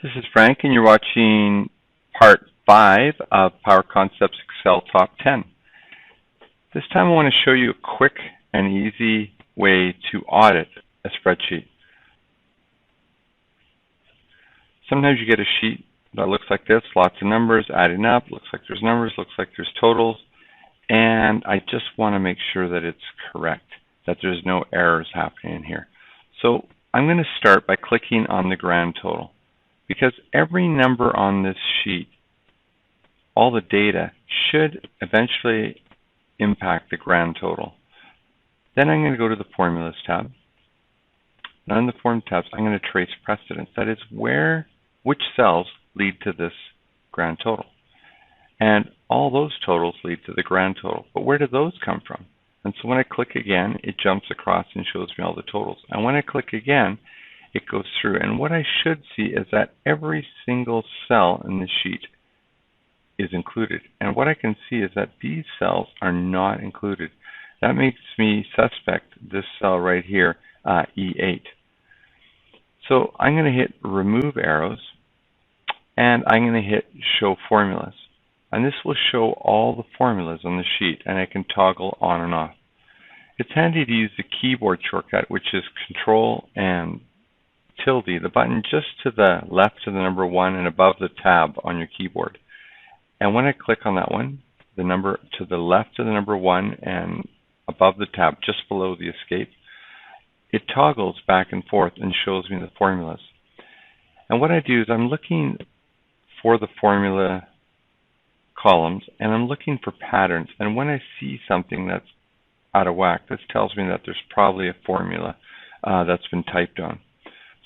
This is Frank, and you're watching part 5 of PowerConcepts Excel Top 10. This time I want to show you a quick and easy way to audit a spreadsheet. Sometimes you get a sheet that looks like this, lots of numbers adding up, looks like there's numbers, looks like there's totals, and I just want to make sure that it's correct, that there's no errors happening in here. So I'm going to start by clicking on the grand total, because every number on this sheet, all the data, should eventually impact the grand total. Then I'm going to go to the Formulas tab. And on the Form tabs, I'm going to trace precedence. That is, which cells lead to this grand total. And all those totals lead to the grand total. But where do those come from? And so when I click again, it jumps across and shows me all the totals. And when I click again, it goes through. And what I should see is that every single cell in the sheet is included. And what I can see is that these cells are not included. That makes me suspect this cell right here, E8. So I'm going to hit Remove Arrows, and I'm going to hit Show Formulas. And this will show all the formulas on the sheet, and I can toggle on and off. It's handy to use the keyboard shortcut, which is Control and tilde, the button just to the left of the number 1 and above the tab on your keyboard. And when I click on that one, the number to the left of the number 1 and above the tab, just below the escape, it toggles back and forth and shows me the formulas. And what I do is I'm looking for the formula columns, and I'm looking for patterns. And when I see something that's out of whack, this tells me that there's probably a formula that's been typed on.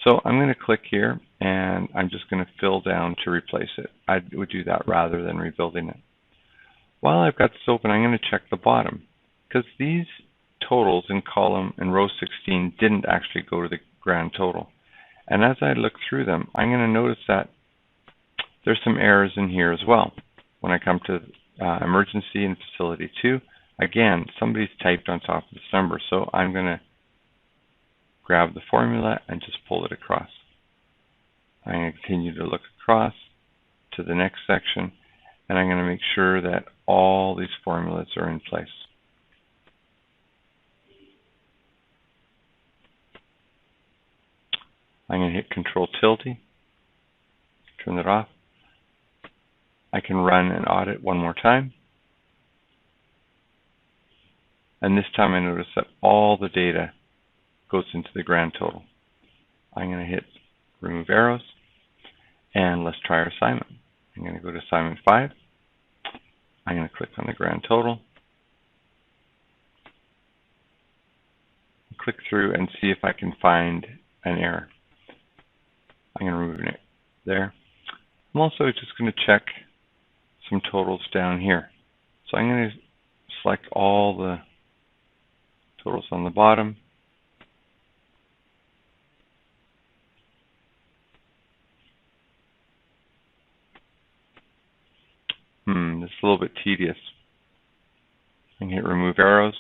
So I'm going to click here, and I'm just going to fill down to replace it. I would do that rather than rebuilding it. While I've got this open, I'm going to check the bottom, because these totals in column and row 16 didn't actually go to the grand total. And as I look through them, I'm going to notice that there's some errors in here as well. When I come to emergency and facility 2, again, somebody's typed on top of this number, so I'm going to grab the formula and just pull it across. I'm going to continue to look across to the next section, and I'm going to make sure that all these formulas are in place. I'm going to hit Control tilde, turn that off. I can run an audit one more time. And this time I notice that all the data goes into the grand total. I'm going to hit Remove Arrows, and let's try our assignment. I'm going to go to Assignment 5. I'm going to click on the grand total. Click through and see if I can find an error. I'm going to remove it there. I'm also just going to check some totals down here. So I'm going to select all the totals on the bottom. This is a little bit tedious. I can hit Remove Arrows.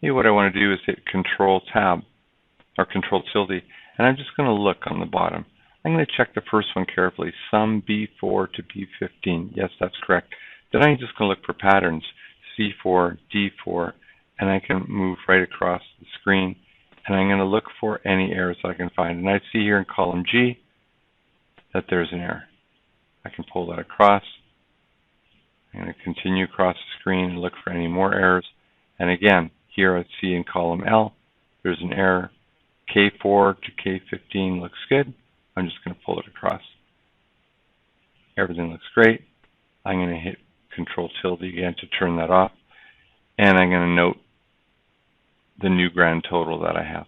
Maybe what I want to do is hit Control Tab or Control tilde, and I'm just going to look on the bottom. I'm going to check the first one carefully, sum B4 to B15. Yes, that's correct. Then I'm just going to look for patterns, C4, D4, and I can move right across the screen, and I'm going to look for any errors I can find. And I see here in column G that there's an error. I can pull that across. I'm going to continue across the screen and look for any more errors. And again, here I see in column L, there's an error. K4 to K15 looks good. I'm just going to pull it across. Everything looks great. I'm going to hit Control tilde again to turn that off. And I'm going to note the new grand total that I have.